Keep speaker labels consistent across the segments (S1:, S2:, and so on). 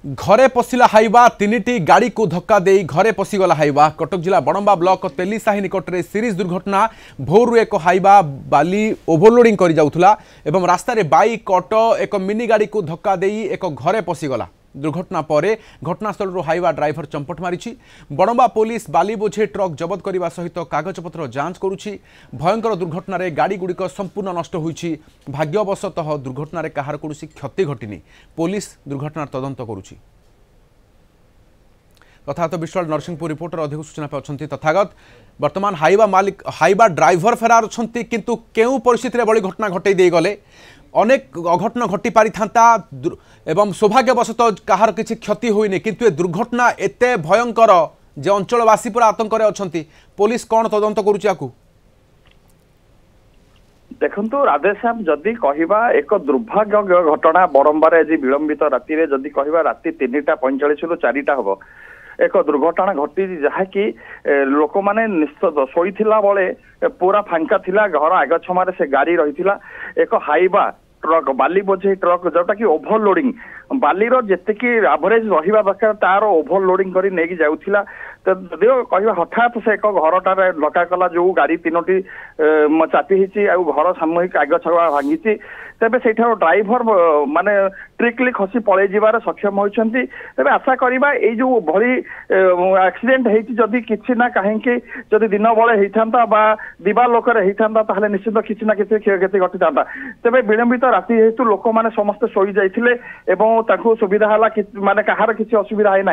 S1: घरे पशिला हाइवा तीनिटी गाड़ी को धक्का दे घरे पशिगला हाइवा। कटक जिला बड़ंबा ब्लॉक तेलीसाही निकट में सीरीज दुर्घटना। भोरु एक हाइवा बाली ओभरलोडिंग करी जाउथुला एवं रास्ता रे बाइक ऑटो एक मिनी गाड़ी को धक्का दे एक घरे पशिगला। दुर्घटना पर घटनास्थल हाइवा ड्राइवर चंपट मारी। बड़ंबा पुलिस बाली बोझे ट्रक जबत करने सहित कागजपत्र जांच करुछि। भयंकर दुर्घटना रे गाड़ी गुड़िक संपूर्ण नष्ट होइछि। भाग्यवशतः दुर्घटना रे कहार कोनोसी क्षति घटिनी। पुलिस दुर्घटनार तदंत करुछि। तथागत विश्वाल नरसिंहपुर रिपोर्टर अधिक सूचना पाउछन्ति। तथागत वर्तमान हाइवा मालिक हाइवा ड्राइवर फेरार अछन्ति किंतु केउ परिस्थिति रे बड़ी घटना घटै दे गले। अनेक अघटन घटी पारि थांता एवं सौभाग्यवशतः कहार किछि क्षति होइने किंतु ए दुर्घटना एते भयंकर जे अंचलवासी पूरा आतंक रे अछन्ति। पुलिस कोन तदंत करूछि आकु?
S2: देखंतु राधेश्याम जदि कहवा एक दुर्भाग्य घटना बड़ंबार आज विलंबित राति रे जदि कहवा राति 3:45 रु 4टा हबो एक दुर्घटना घटी जहाँकि लोक मैंने निश्चित शोईला बेले पूरा फांका थिला। घर आग छमारे से गाड़ी रही एक हाइवा ट्रक बाली बोझे ट्रक जोटा कि ओभरलोडिंग बालीर जेतिकी एवरेज रहा दरकार तार ओभरलोडिंग कर नहीं जाऊला। तो जदिव कह हठात से एक घरटार धक्का कला जो गाड़ी 3टी चापी होती घर सामूहिक आग छवा भांगी तेरे से ड्राइवर माने ट्रिकली खसी पलि जबार सक्षम होती। तेरे आशा करवा जो भली एक्सीडेंट होती जदि किसी ना कहीं जदि दिन बेले होता दिवा लोक निश्चित किसी ना किसी क्षयक्षति घटी था। तेरे विलंबित राति हेतु लोक मैंने समस्ते शोई जाते सुविधा है माने कहार किसी असुविधा है ना।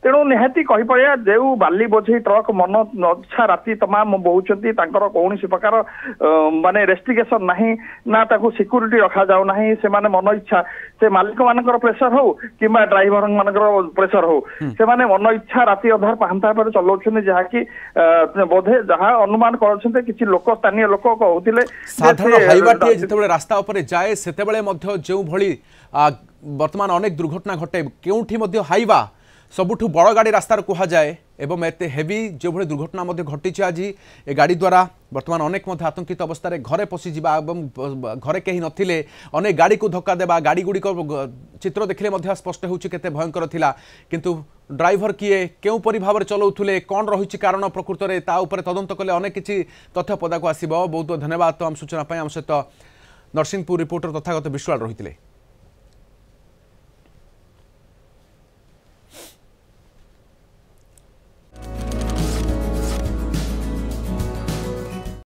S2: तेणु निहाती कही पड़िया जो बाली बोझे ट्रक मन अच्छा राति तमाम बोचती कौन प्रकार माने रेस्ट्रिकेशन नहीं ना सिक्यूरीटी रखा जाऊ ना से माने मन इच्छा से मालिक मान प्रेसर हो कि ड्राइवर मान प्रेसर हो से माने मन इच्छा राति अधार पांता पर चलाउछन जहाँकि बोधे जहाँ अनुमान कर किसी लोक स्थानीय लोक कहते
S1: साधारण हाइवाटी जिते रास्ता उपर जाए से जो भली वर्तमान अनेक दुर्घटना घटे क्योंठी हाइवा सबुठु बड़ गाड़ी रास्तार कह जाए एवं एत हेवी जो भली दुर्घटना घटी आज ए गाड़ी द्वारा वर्तमान अनेक आतंकित अवस्था घरे पशि घरे कहीं नथिले अनेक गाड़ी को धक्का देवा गाड़ी गुड़िक चित्र देखिले स्पष्ट होउछि केते भयंकर थिला किंतु ड्राइवर किए केउ परि भाव चलाउथुले कौन रही कारण प्रकृत में ता उपरे तदंत कले अनेक किछि तथ्य पदाक आसिबो। बहुत बहुत धन्यवाद। तो आम सूचना आम सहित नरसिंहपुर रिपोर्टर तथागत विश्वाल रही।